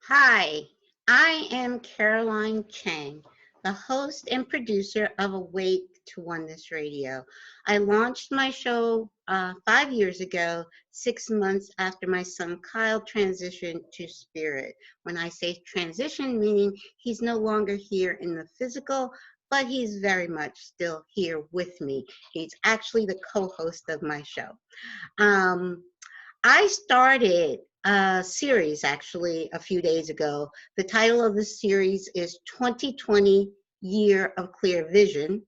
Hi, I am Caroline Chang, the host and producer of Awake to Oneness Radio. I launched my show 5 years ago, 6 months after my son Kyle transitioned to spirit. When I say transition, meaning he's no longer here in the physical, but he's very much still here with me. He's actually the co-host of my show. Um, I started a series actually a few days ago. The title of the series is 2020 Year of Clear Vision.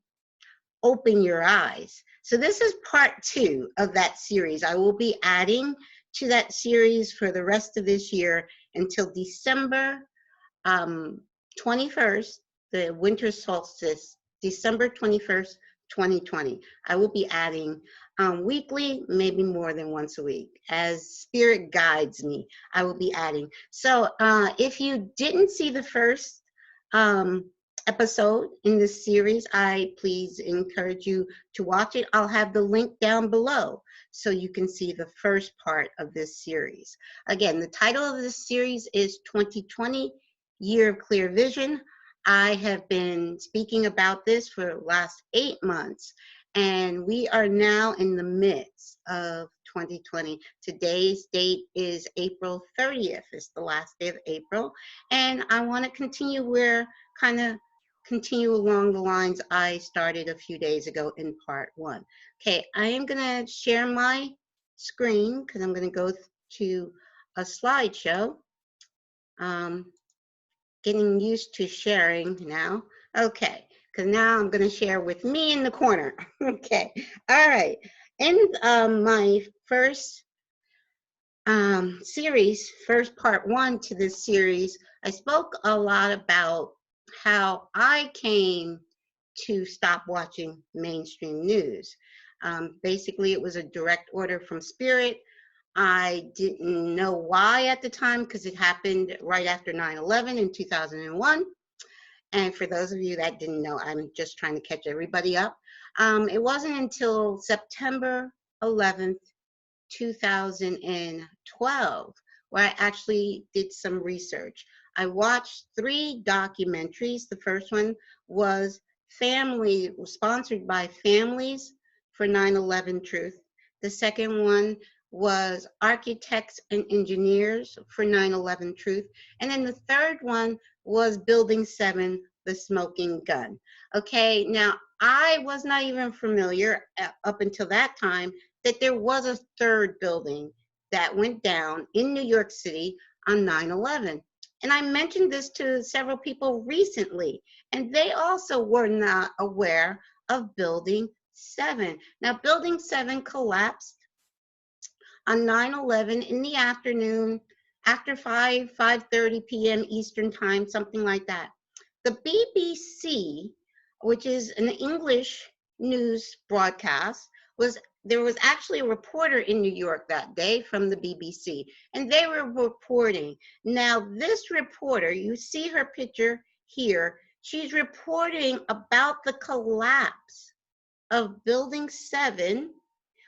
Open Your Eyes. So this is part 2 of that series. I will be adding to that series for the rest of this year until December 21st, the winter solstice, December 21st, 2020. I will be adding weekly, maybe more than once a week. As spirit guides me, I will be adding. So if you didn't see the first episode in this series, I please encourage you to watch it. I'll have the link down below so you can see the first part of this series. Again, the title of this series is 2020 Year of Clear Vision. I have been speaking about this for the last 8 months, and we are now in the midst of 2020. Today's date is April 30th. It's the last day of April, and I want to continue along the lines I started a few days ago in part 1. Okay, I am going to share my screen because I'm going to go to a slideshow. Getting used to sharing now. Okay, because now I'm going to share with me in the corner. Okay, all right. In my first series, first part 1 to this series, I spoke a lot about how I came to stop watching mainstream news. Basically, it was a direct order from Spirit. I didn't know why at the time because it happened right after 9/11 in 2001. And for those of you that didn't know, I'm just trying to catch everybody up. It wasn't until September 11th, 2012, where I actually did some research. I watched 3 documentaries. The first one was sponsored by Families for 9/11 Truth. The second one was Architects and Engineers for 9/11 Truth. And then the third one was Building 7, the Smoking Gun. Okay, now I was not even familiar up until that time that there was a third building that went down in New York City on 9/11. And I mentioned this to several people recently, and they also were not aware of Building 7. Now, Building 7 collapsed on 9/11 in the afternoon after 5:30 p.m. Eastern Time, something like that. The BBC, which is an English news broadcast, there was actually a reporter in New York that day from the BBC, and they were reporting. Now, this reporter, you see her picture here, she's reporting about the collapse of Building 7,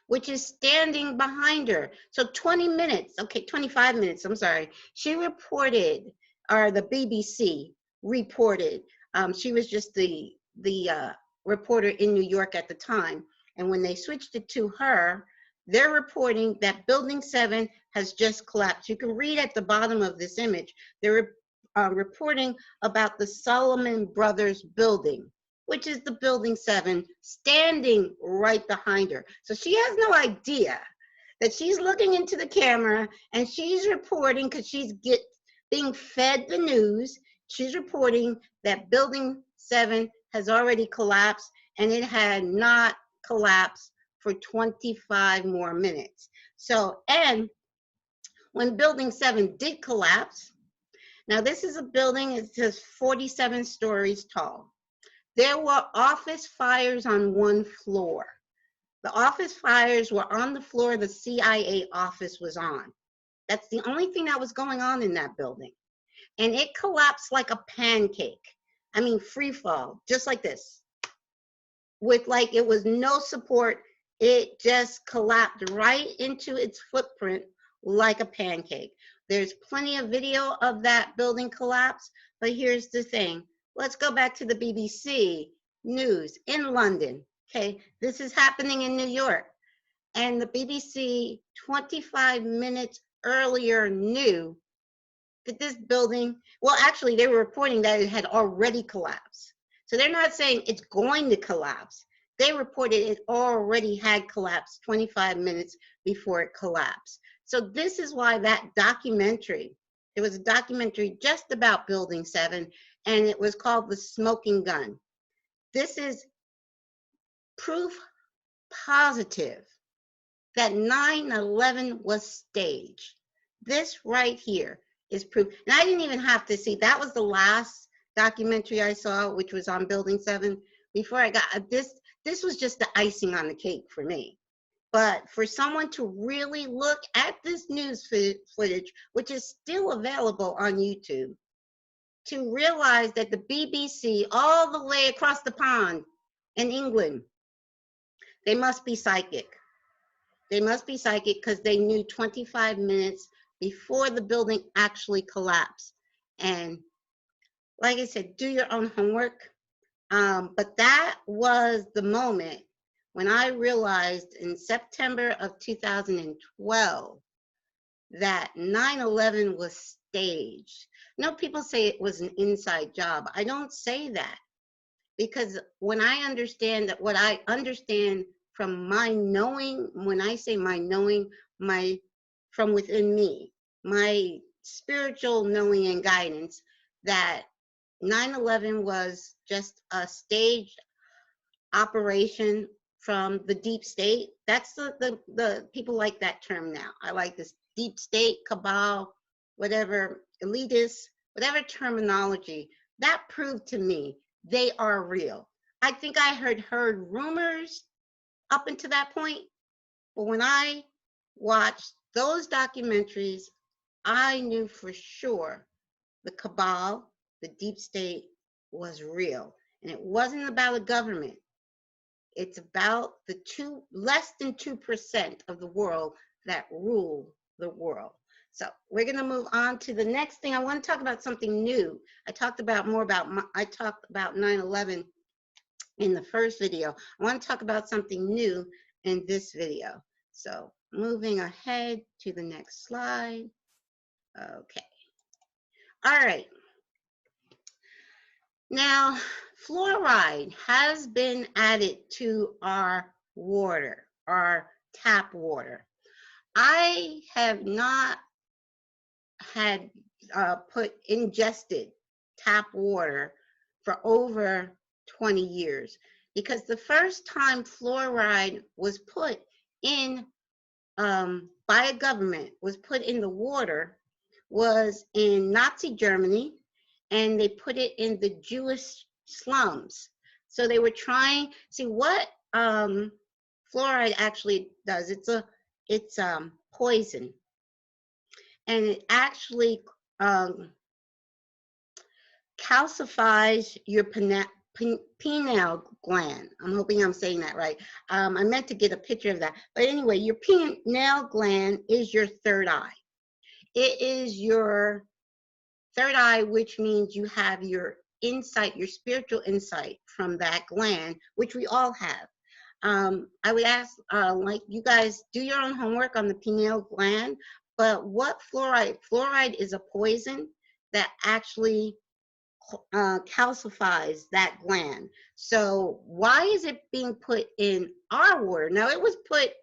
which is standing behind her. So 25 minutes, I'm sorry. She reported, or the BBC reported, she was just the reporter in New York at the time. And when they switched it to her, they're reporting that Building 7 has just collapsed. You can read at the bottom of this image. They're reporting about the Solomon Brothers building, which is the Building 7, standing right behind her. So she has no idea that she's looking into the camera and she's reporting, because she's being fed the news, she's reporting that Building 7 has already collapsed, and it had not collapsed for 25 more minutes. So, and when Building 7 did collapse, now this is a building, it's just 47 stories tall. There were office fires on one floor. The office fires were on the floor the CIA office was on. That's the only thing that was going on in that building. And it collapsed like a pancake. I mean, free fall, just like this. With like, it was no support. It just collapsed right into its footprint like a pancake. There's plenty of video of that building collapse, but here's the thing. Let's go back to the BBC News in London. Okay, this is happening in New York. And the BBC 25 minutes earlier knew that this building, well, actually, they were reporting that it had already collapsed. So they're not saying it's going to collapse. They reported it already had collapsed 25 minutes before it collapsed. So this is why that documentary, it was a documentary just about Building 7, and it was called The Smoking Gun. This is proof positive that 9/11 was staged. This right here is proof. And I didn't even have to see, that was the last documentary I saw, which was on Building 7. Before I got this was just the icing on the cake for me. But for someone to really look at this news footage, which is still available on YouTube, to realize that the BBC, all the way across the pond in England, they must be psychic. They must be psychic because they knew 25 minutes before the building actually collapsed. And like I said, do your own homework. But that was the moment when I realized in September of 2012 that 9/11 was staged. No, people say it was an inside job. I don't say that, because when I understand that, what I understand from my knowing, when I say my knowing, my from within me, my spiritual knowing and guidance, that 9/11 was just a staged operation from the deep state. That's the people like that term now. I like this deep state, cabal, whatever, elitist, whatever terminology. That proved to me they are real. I think I heard rumors up until that point, but when I watched those documentaries, I knew for sure the cabal, the deep state, was real. And it wasn't about a government. It's about the less than 2% of the world that rule the world. So we're going to move on to the next thing. I want to talk about something new. I talked about 9/11 in the first video. I want to talk about something new in this video. So moving ahead to the next slide. Okay. All right. Now, fluoride has been added to our water, our tap water. I have not had ingested tap water for over 20 years, because the first time fluoride was put in by a government, was put in the water, was in Nazi Germany, and they put it in the Jewish slums. So they were trying, see what fluoride actually does. It's poison, and it actually calcifies your pineal gland. I'm hoping I'm saying that right. I meant to get a picture of that. But anyway, your pineal gland is your third eye. It is your third eye, which means you have your insight, your spiritual insight from that gland, which we all have. I would ask, like, you guys do your own homework on the pineal gland, but what fluoride? Fluoride is a poison that actually calcifies that gland. So why is it being put in our water? Now, it was put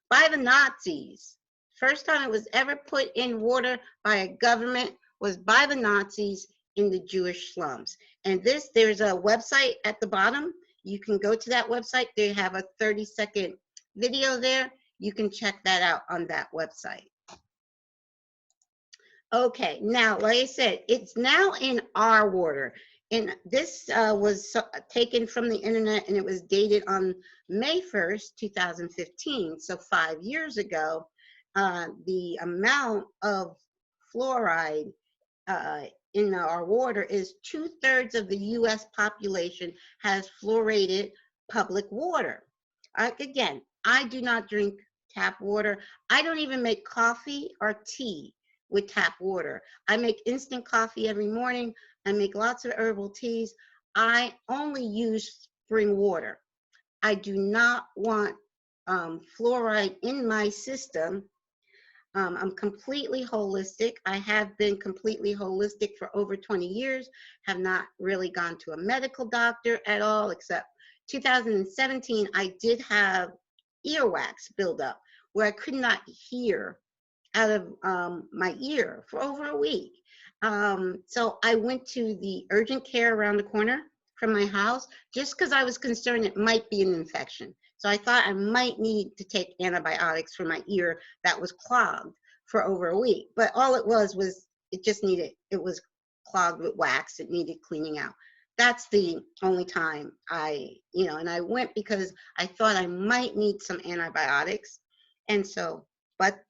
by the Nazis. First time it was ever put in water by a government was by the Nazis in the Jewish slums. And there's a website at the bottom. You can go to that website. They have a 30-second video there. You can check that out on that website. Okay, now, like I said, it's now in our water. And this was taken from the internet, and it was dated on May 1st, 2015. So 5 years ago, the amount of fluoride in our water is 2/3 of the US population has fluoridated public water. Again, I do not drink tap water. I don't even make coffee or tea with tap water. I make instant coffee every morning. I make lots of herbal teas. I only use spring water. I do not want fluoride in my system. I'm completely holistic. I have been completely holistic for over 20 years, have not really gone to a medical doctor at all, except 2017, I did have earwax buildup where I could not hear out of my ear for over a week. So I went to the urgent care around the corner from my house just because I was concerned it might be an infection. So I thought I might need to take antibiotics for my ear that was clogged for over a week. But all it was it just needed, it was clogged with wax. It needed cleaning out. That's the only time and I went because I thought I might need some antibiotics. And so, but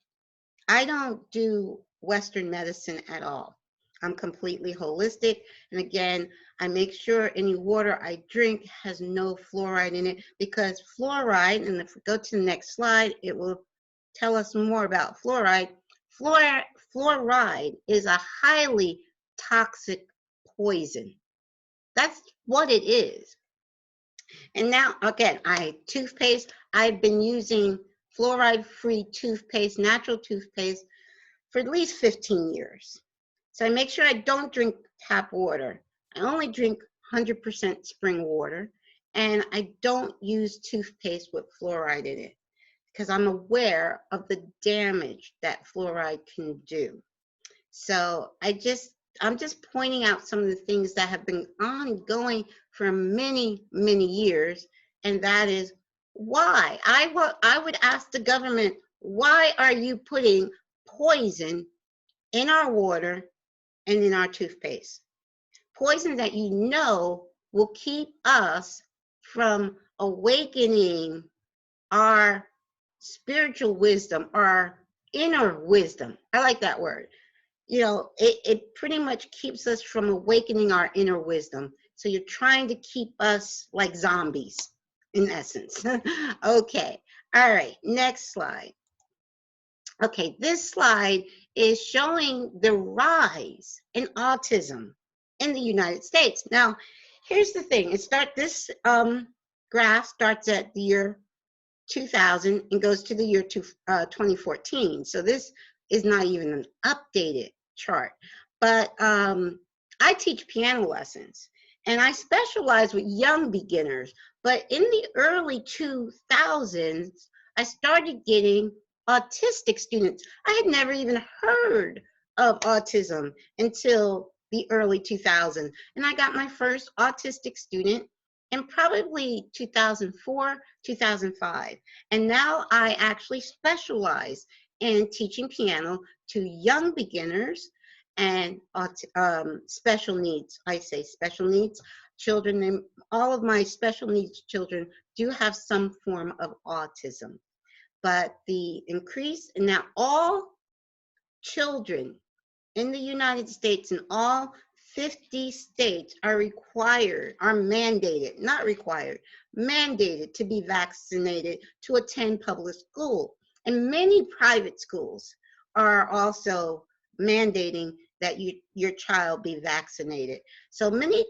I don't do Western medicine at all. I'm completely holistic. And again, I make sure any water I drink has no fluoride in it, because fluoride, and if we go to the next slide, it will tell us more about fluoride. Fluoride is a highly toxic poison. That's what it is. And now, again, toothpaste, I've been using fluoride-free toothpaste, natural toothpaste, for at least 15 years. So I make sure I don't drink tap water. I only drink 100% spring water, and I don't use toothpaste with fluoride in it because I'm aware of the damage that fluoride can do. So I'm just pointing out some of the things that have been ongoing for many, many years, and that is why. I would ask the government, why are you putting poison in our water and in our toothpaste? Poison that you know will keep us from awakening our spiritual wisdom, our inner wisdom. I like that word. It pretty much keeps us from awakening our inner wisdom. So you're trying to keep us like zombies, in essence. Okay. All right. Next slide. Okay. This slide is showing the rise in autism in the United States. Now, here's the thing. This graph starts at the year 2000 and goes to the year 2014. So this is not even an updated chart. But I teach piano lessons, and I specialize with young beginners. But in the early 2000s, I started getting autistic students. I had never even heard of autism until the early 2000s. And I got my first autistic student in probably 2004, 2005. And now I actually specialize in teaching piano to young beginners and special needs. I say special needs children, and all of my special needs children do have some form of autism. But the increase, and now all children in the United States, in all 50 states, are mandated, not required, mandated to be vaccinated to attend public school. And many private schools are also mandating that your child be vaccinated. So many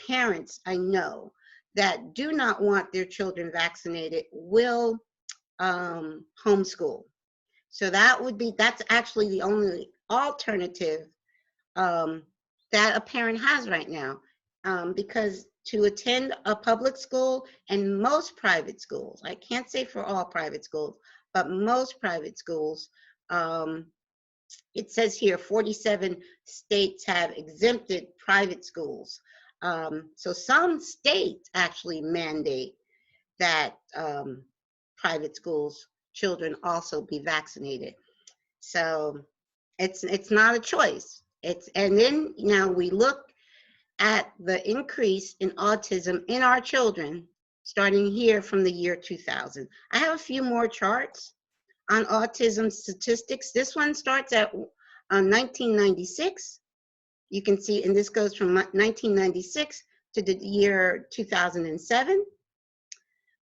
parents I know that do not want their children vaccinated will homeschool. So that's actually the only alternative that a parent has right now, because to attend a public school, and most private schools, I can't say for all private schools, but most private schools, it says here 47 states have exempted private schools. So some states actually mandate that private schools children also be vaccinated. So it's not a choice. And then now we look at the increase in autism in our children starting here from the year 2000. I have a few more charts on autism statistics. This one starts at 1996. You can see, and this goes from 1996 to the year 2007.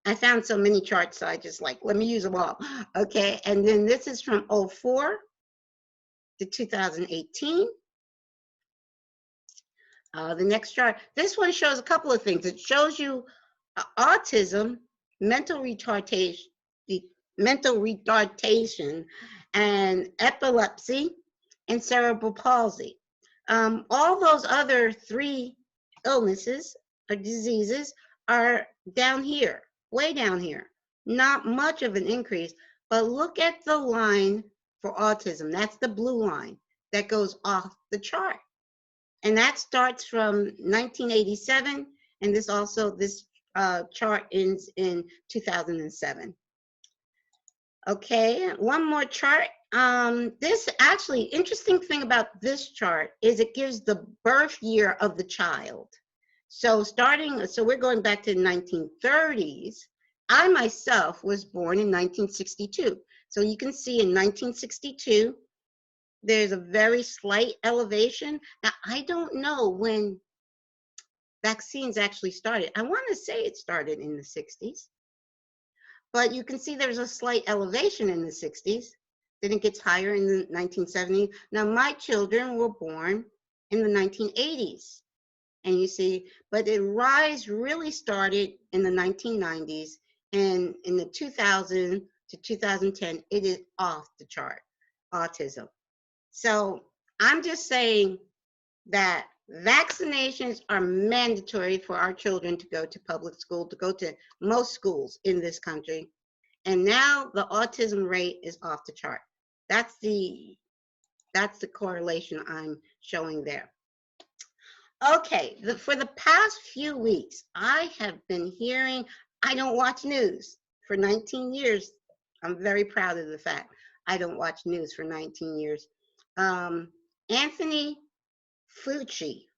I found so many charts, so I just let me use them all. Okay, and then this is from 04 to 2018. The next chart. This one shows a couple of things. It shows you autism, mental retardation, and epilepsy, and cerebral palsy. All those other 3 illnesses or diseases are down here, way down here. Not much of an increase, but look at the line for autism. That's the blue line that goes off the chart. And that starts from 1987, and this chart ends in 2007. Okay, one more chart. This actually, interesting thing about this chart is it gives the birth year of the child. So we're going back to the 1930s. I myself was born in 1962. So you can see in 1962, there's a very slight elevation. Now, I don't know when vaccines actually started. I want to say it started in the 60s. But you can see there's a slight elevation in the 60s. Then it gets higher in the 1970s. Now, my children were born in the 1980s. And you see, but the rise really started in the 1990s. And in the 2000 to 2010, it is off the chart, autism. So I'm just saying that vaccinations are mandatory for our children to go to public school, to go to most schools in this country. And now the autism rate is off the chart. That's the correlation I'm showing there. Okay, for the past few weeks, I have been hearing, I don't watch news for 19 years. I'm very proud of the fact I don't watch news for 19 years. Anthony Fauci,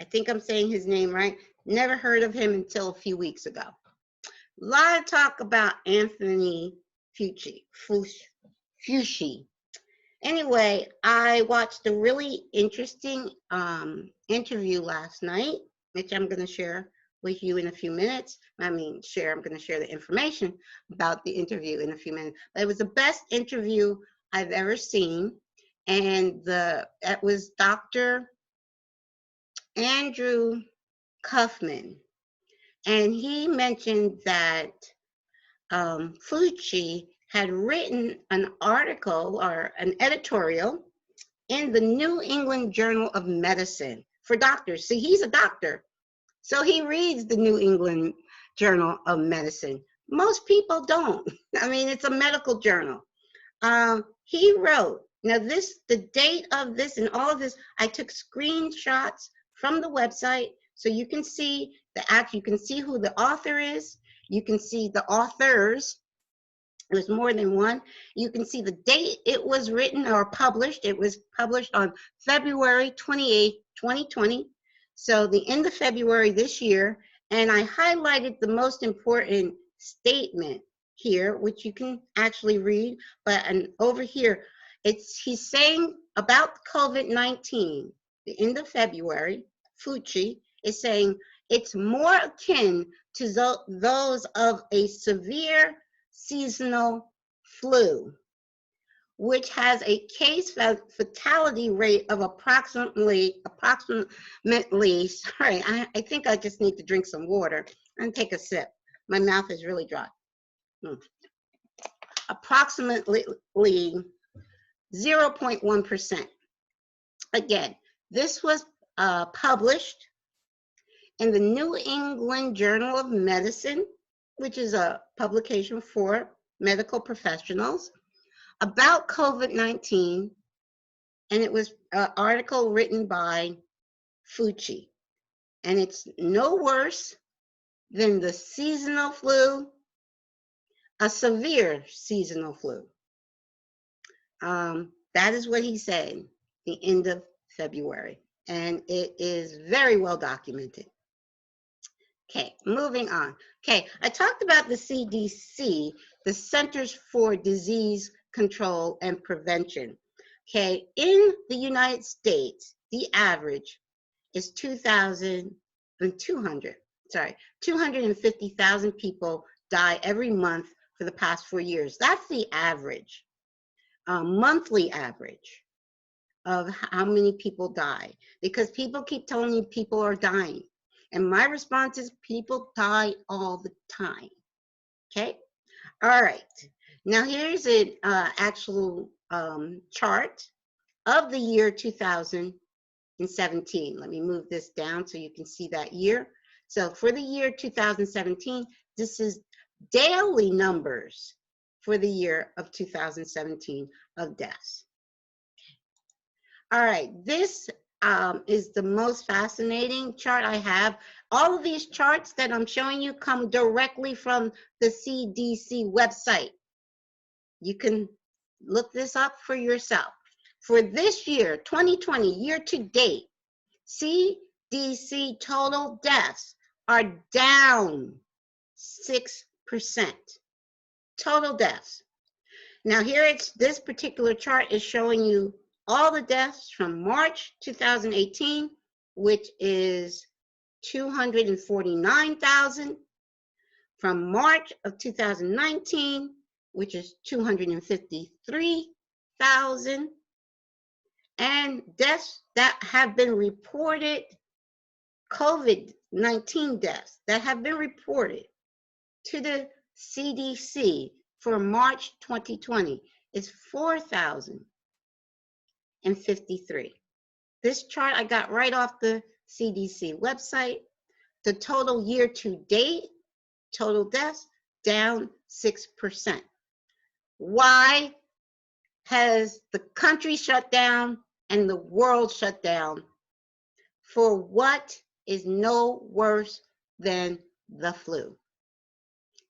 I think I'm saying his name right. Never heard of him until a few weeks ago. A lot of talk about Anthony Fauci. Anyway, I watched a really interesting interview last night, which I'm going to share with you in a few minutes. I'm going to share the information about the interview in a few minutes. But it was the best interview I've ever seen. And that was Dr. Andrew Kaufman. And he mentioned that Fauci had written an article or an editorial in the New England Journal of Medicine for doctors. See, he's a doctor, so he reads the New England Journal of Medicine. Most people don't. I mean, it's a medical journal. He wrote, now the date of this and all of this, I took screenshots from the website so you can see you can see who the author is. You can see the authors. There's more than one. You can see the date it was written or published. It was published on February 28, 2020. So the end of February this year. And I highlighted the most important statement here, which you can actually read. But over here, he's saying about COVID-19, the end of February, Fauci is saying it's more akin to those of a severe seasonal flu, which has a case fatality rate of approximately, sorry, I think I just need to drink some water and take a sip. My mouth is really dry. Approximately 0.1%. Again, this was published in the New England Journal of Medicine, which is a publication for medical professionals, about COVID-19, and it was an article written by Fauci. And it's no worse than the seasonal flu, a severe seasonal flu. That is what he said, the end of February. And it is very well documented. Okay, moving on. Okay, I talked about the CDC, the Centers for Disease Control and Prevention. Okay, in the United States, the average is 250,000 people die every month for the past 4 years. That's the average, monthly average. of how many people die, because people keep telling me people are dying. And my response is people die all the time. Okay? All right. Now here's an actual chart of the year 2017. Let me move this down so you can see that year. So for the year 2017, this is daily numbers for the year of 2017 of deaths. All right, this is the most fascinating chart I have. All of these charts that I'm showing you come directly from the CDC website. You can look this up for yourself. For this year, 2020, year to date, CDC total deaths are down 6%. Total deaths. Now here it's, this particular chart is showing you all the deaths from March 2018, which is 249,000, from March of 2019, which is 253,000, and deaths that have been reported, COVID-19 deaths that have been reported to the CDC for March 2020 is 4,053. This chart I got right off the CDC website. The total year to date, total deaths, down 6%. Why has the country shut down and the world shut down for what is no worse than the flu?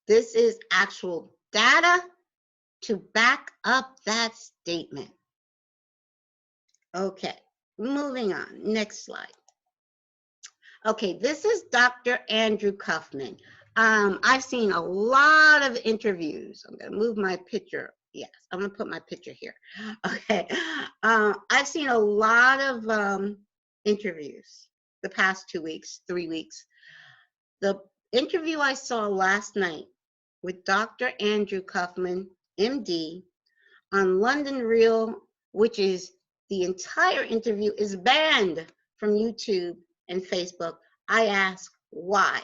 This is actual data to back up that statement. Okay, moving on, next slide. Okay, this is Dr. Andrew Kaufman. I've seen a lot of interviews. I'm gonna move my picture. Yes, I'm gonna put my picture here. Okay, I've seen a lot of interviews the past 2 weeks, 3 weeks. The interview I saw last night with Dr. Andrew Kaufman, MD, on London Real, which is the entire interview is banned from YouTube and Facebook. I ask why.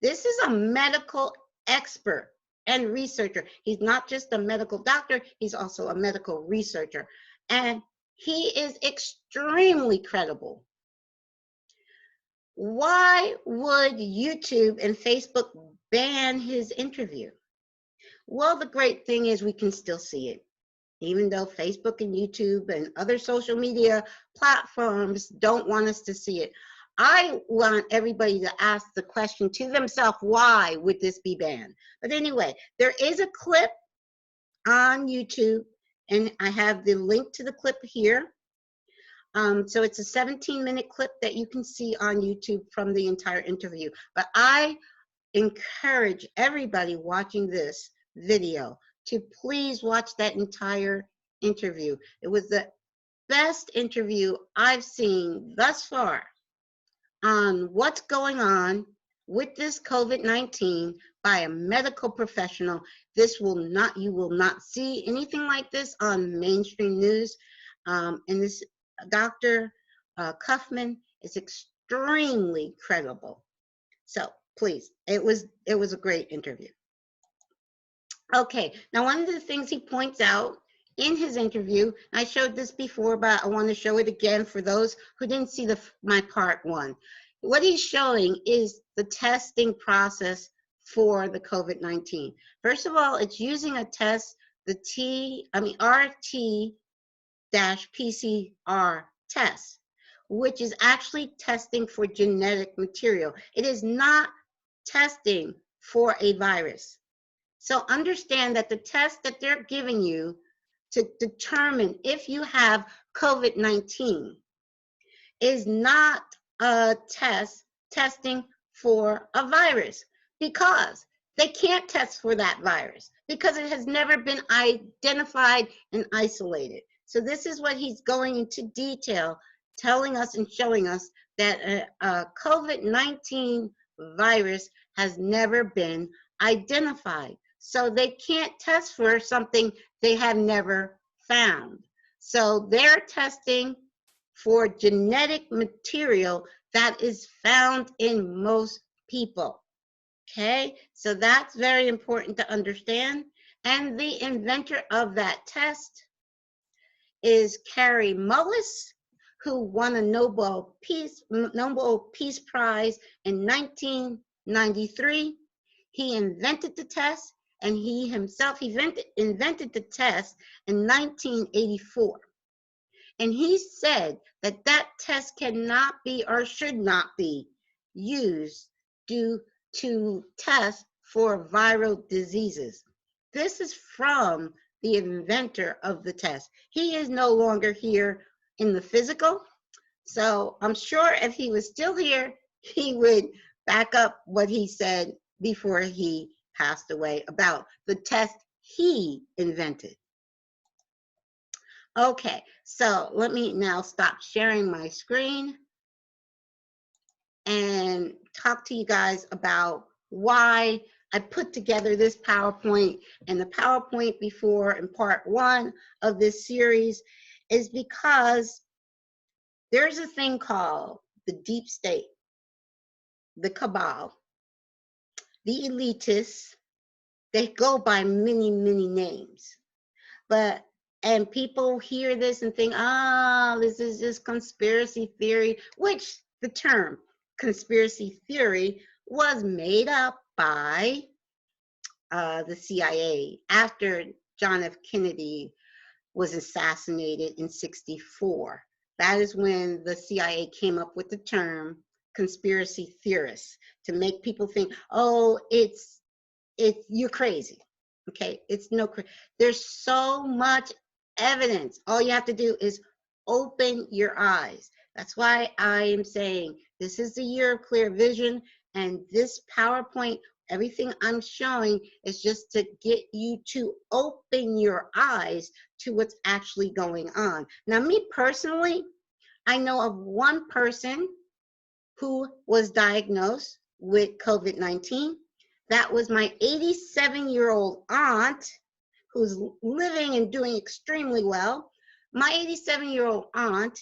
This is a medical expert and researcher. He's not just a medical doctor, he's also a medical researcher. And he is extremely credible. Why would YouTube and Facebook ban his interview? Well, the great thing is we can still see it. Even though Facebook and YouTube and other social media platforms don't want us to see it. I want everybody to ask the question to themselves, why would this be banned? But anyway, there is a clip on YouTube, and I have the link to the clip here. So it's a 17-minute clip that you can see on YouTube from the entire interview. But I encourage everybody watching this video to please watch that entire interview. It was the best interview I've seen thus far on what's going on with this COVID-19 by a medical professional. This will not, you will not see anything like this on mainstream news. And this Dr. Kaufman is extremely credible. So please, it was a great interview. Okay, now one of the things he points out in his interview, I showed this before, but I want to show it again for those who didn't see my part one. What he's showing is the testing process for the COVID-19. First of all, it's using a test, the RT-PCR test, which is actually testing for genetic material. It is not testing for a virus. So understand that the test that they're giving you to determine if you have COVID-19 is not a testing for a virus, because they can't test for that virus because it has never been identified and isolated. So this is what he's going into detail, telling us and showing us that a COVID-19 virus has never been identified. So they can't test for something they have never found. So they're testing for genetic material that is found in most people. Okay, so that's very important to understand. And the inventor of that test is Carrie Mullis, who won a Nobel Peace Prize in 1993. He invented the test, and he himself invented the test in 1984. And he said that that test cannot be or should not be used to test for viral diseases. This is from the inventor of the test. He is no longer here in the physical. So I'm sure if he was still here, he would back up what he said before he passed away about the test he invented. Okay, so let me now stop sharing my screen and talk to you guys about why I put together this PowerPoint. And the PowerPoint before in part 1 of this series is because there's a thing called the deep state, the cabal, the elitists. They go by many, many names. And people hear this and think, this is just conspiracy theory, which the term conspiracy theory was made up by the CIA after John F. Kennedy was assassinated in '64. That is when the CIA came up with the term conspiracy theorists to make people think, you're crazy. Okay, it's there's so much evidence. All you have to do is open your eyes. That's why I am saying this is the year of clear vision, and this PowerPoint, everything I'm showing is just to get you to open your eyes to what's actually going on. Now, me personally, I know of one person who was diagnosed with COVID-19. That was my 87-year-old aunt, who's living and doing extremely well. My 87-year-old aunt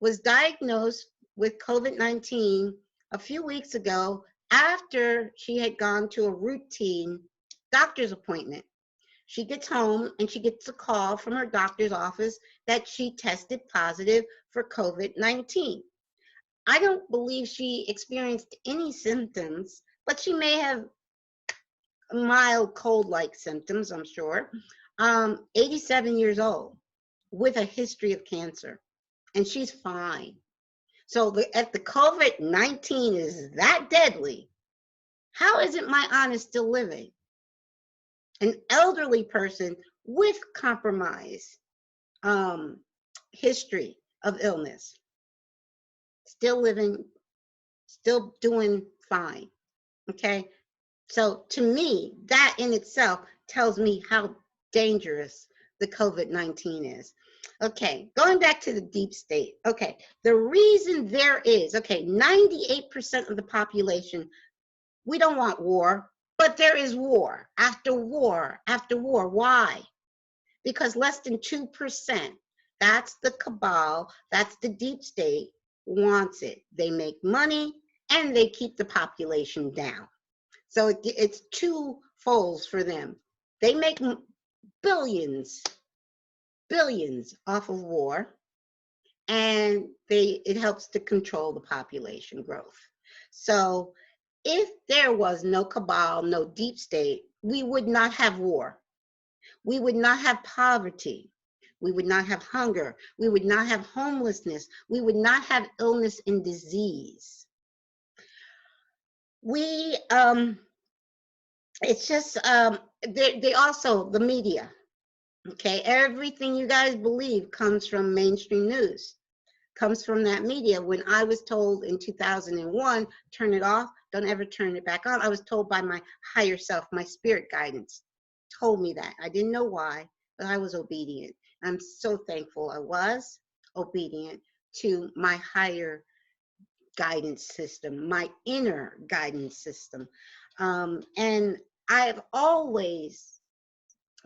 was diagnosed with COVID-19 a few weeks ago after she had gone to a routine doctor's appointment. She gets home and she gets a call from her doctor's office that she tested positive for COVID-19. I don't believe she experienced any symptoms, but she may have mild cold-like symptoms, I'm sure. 87 years old with a history of cancer, and she's fine. So if the COVID-19 is that deadly, how is it my aunt is still living? An elderly person with compromise history of illness, still living, still doing fine, okay? So to me, that in itself tells me how dangerous the COVID-19 is. Okay, going back to the deep state. Okay, the reason there is, 98% of the population, we don't want war, but there is war after war after war. Why? Because less than 2%, that's the cabal, that's the deep state, wants it. They make money and they keep the population down. So it's two folds for them. They make billions off of war, and it helps to control the population growth. So if there was no cabal, no deep state, we would not have war. We would not have poverty. We would not have hunger. We would not have homelessness. We would not have illness and disease. It's just, they also, the media, okay? Everything you guys believe comes from mainstream news, comes from that media. When I was told in 2001, turn it off, don't ever turn it back on, I was told by my higher self, my spirit guidance, told me that. I didn't know why, but I was obedient. I'm so thankful I was obedient to my higher guidance system, my inner guidance system. And I've always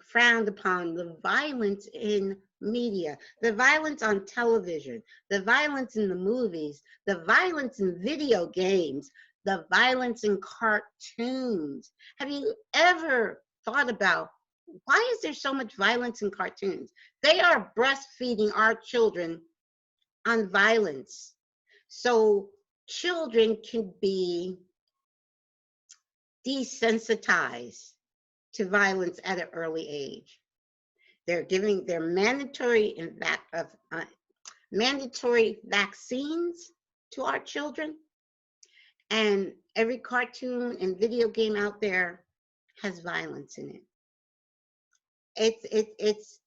frowned upon the violence in media, the violence on television, the violence in the movies, the violence in video games, the violence in cartoons. Have you ever thought about why is there so much violence in cartoons? They are breastfeeding our children on violence. So children can be desensitized to violence at an early age. They're giving their mandatory mandatory vaccines to our children, and every cartoon and video game out there has violence in it.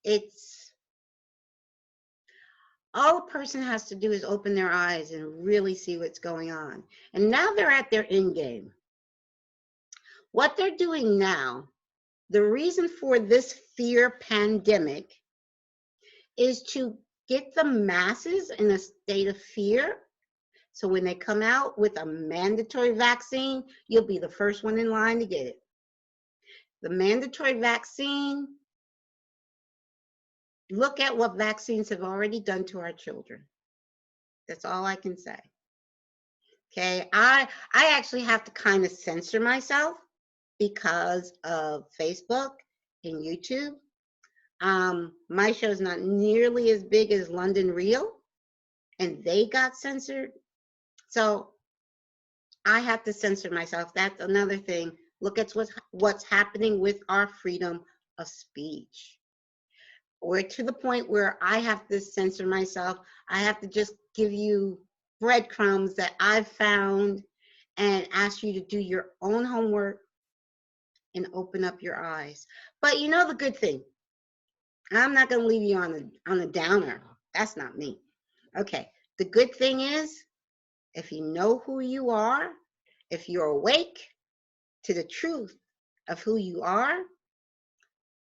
It's all a person has to do is open their eyes and really see what's going on. And now they're at their end game. What they're doing now, the reason for this fear pandemic is to get the masses in a state of fear. So when they come out with a mandatory vaccine, you'll be the first one in line to get it. The mandatory vaccine, look at what vaccines have already done to our children. That's all I can say. Okay, I actually have to kind of censor myself because of Facebook and YouTube. My show is not nearly as big as London Real, and they got censored. So I have to censor myself. That's another thing. Look at what's happening with our freedom of speech. We're to the point where I have to censor myself. I have to just give you breadcrumbs that I've found and ask you to do your own homework and open up your eyes. But you know the good thing, I'm not going to leave you on a downer. That's not me. Okay, the good thing is, if you know who you are, if you're awake to the truth of who you are,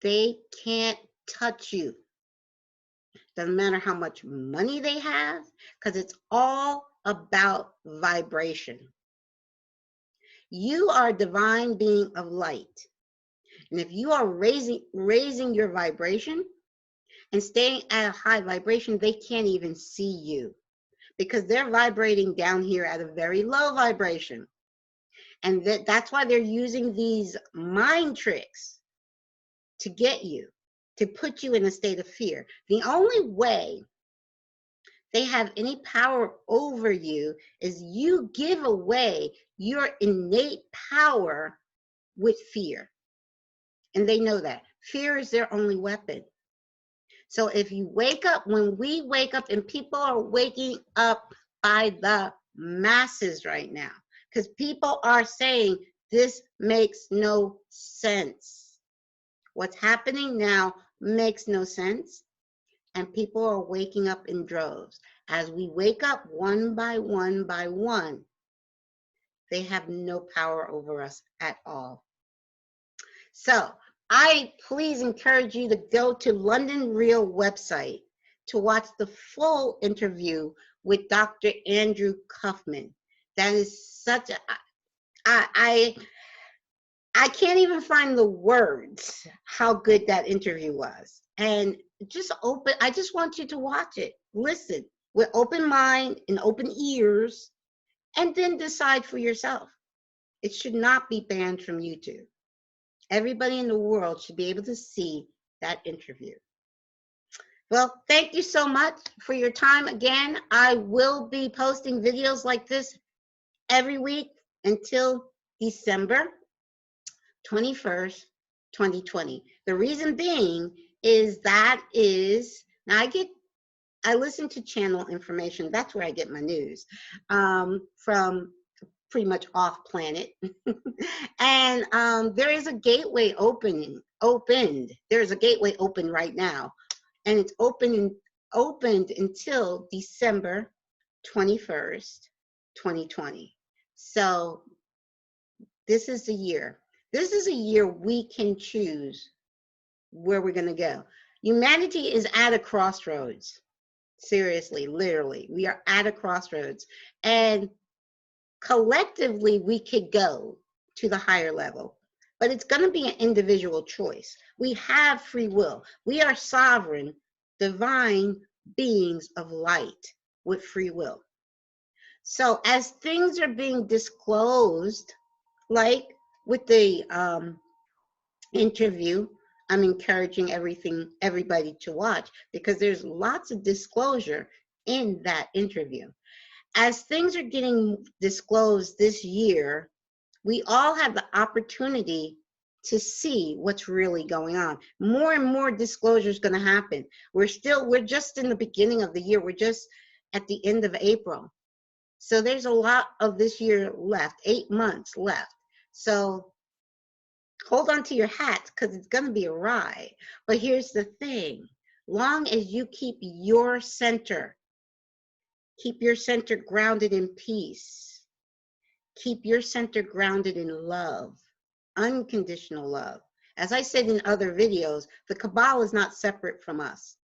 they can't touch you. Doesn't matter how much money they have, because it's all about vibration. You are a divine being of light. And if you are raising your vibration and staying at a high vibration, they can't even see you because they're vibrating down here at a very low vibration. And that's why they're using these mind tricks to get you, to put you in a state of fear. The only way they have any power over you is you give away your innate power with fear. And they know that. Fear is their only weapon. So if you wake up, when we wake up, and people are waking up by the masses right now, because people are saying this makes no sense. What's happening now makes no sense, and people are waking up in droves. As we wake up one by one by one, they have no power over us at all. So I please encourage you to go to London Real website to watch the full interview with Dr. Andrew Kaufman. That is such a, I can't even find the words how good that interview was. And I just want you to watch it. Listen with open mind and open ears, and then decide for yourself. It should not be banned from YouTube. Everybody in the world should be able to see that interview. Well, thank you so much for your time. Again, I will be posting videos like this every week until December 21st, 2020. The reason being is now I listen to channel information. That's where I get my news from pretty much off planet. And there is a gateway opened. There's a gateway open right now, and it's opened until December 21st, 2020. So this is the year. This is a year we can choose where we're going to go. Humanity is at a crossroads. Seriously, literally, we are at a crossroads, and collectively we could go to the higher level, but it's going to be an individual choice. We have free will. We are sovereign. divine beings of light with free will. So as things are being disclosed, like with the interview, I'm encouraging everybody to watch, because there's lots of disclosure in that interview. As things are getting disclosed this year, we all have the opportunity to see what's really going on. More and more disclosure is going to happen. We're just in the beginning of the year. We're just at the end of April. So there's a lot of this year left, 8 months left. So hold on to your hats, because it's going to be a ride. But here's the thing. Long as you keep your center grounded in peace, keep your center grounded in love, unconditional love. As I said in other videos, the cabal is not separate from us.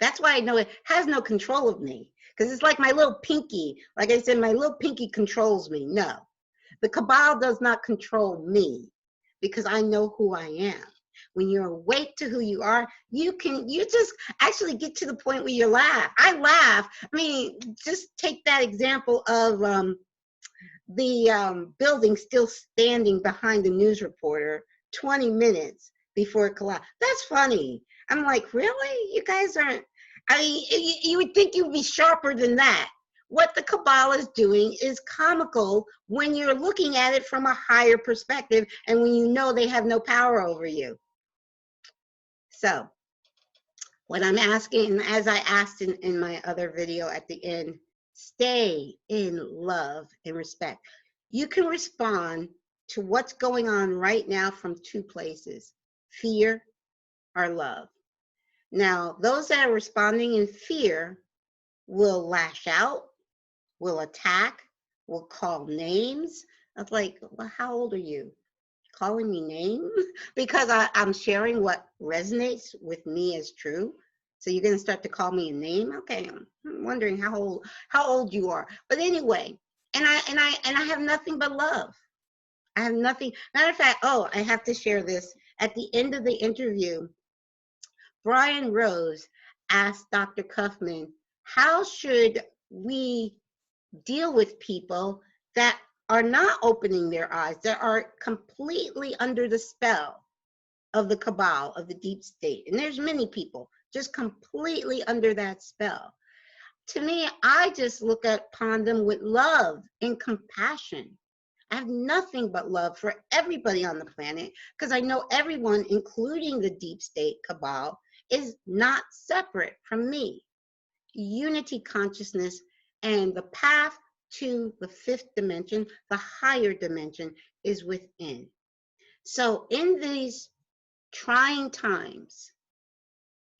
That's why I know it has no control of me, because it's like my little pinky. Like I said, my little pinky controls me. No, the cabal does not control me, because I know who I am. When you're awake to who you are, you just actually get to the point where you laugh. I laugh. I mean, just take that example of the building still standing behind the news reporter 20 minutes before it collapsed. That's funny. I'm like, really? You guys aren't, I mean, you would think you'd be sharper than that. What the cabal is doing is comical when you're looking at it from a higher perspective and when you know they have no power over you. So what I'm asking, as I asked in my other video at the end, stay in love and respect. You can respond to what's going on right now from two places, fear or love. Now, those that are responding in fear will lash out, will attack, will call names. I was like, well, how old are you? Calling me names? Because I'm sharing what resonates with me as true. So you're going to start to call me a name? Okay, I'm wondering how old you are. But anyway, and I have nothing but love. I have nothing. Matter of fact, oh, I have to share this. At the end of the interview, Brian Rose asked Dr. Kaufman, how should we deal with people that are not opening their eyes, that are completely under the spell of the cabal, of the deep state? And there's many people just completely under that spell. To me, I just look upon them with love and compassion. I have nothing but love for everybody on the planet, because I know everyone, including the deep state cabal, is not separate from me. Unity consciousness and the path to the fifth dimension, the higher dimension, is within. So in these trying times,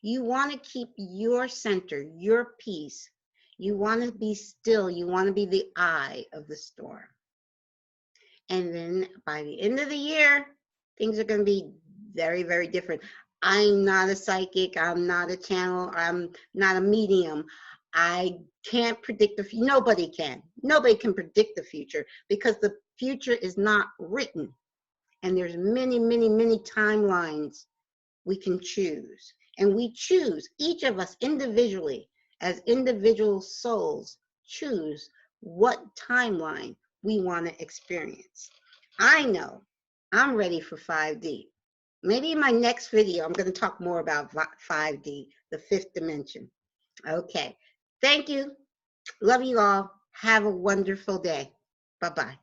you want to keep your center, your peace. You want to be still. You want to be the eye of the storm. And then by the end of the year, things are going to be very, very different. I'm not a psychic. I'm not a channel. I'm not a medium. I can't predict the future. Nobody can. Nobody can predict the future, because the future is not written. And there's many, many, many timelines we can choose. And we choose, each of us individually, as individual souls, choose what timeline we want to experience. I know I'm ready for 5D. Maybe in my next video, I'm going to talk more about 5D, the fifth dimension. Okay. Thank you. Love you all. Have a wonderful day. Bye-bye.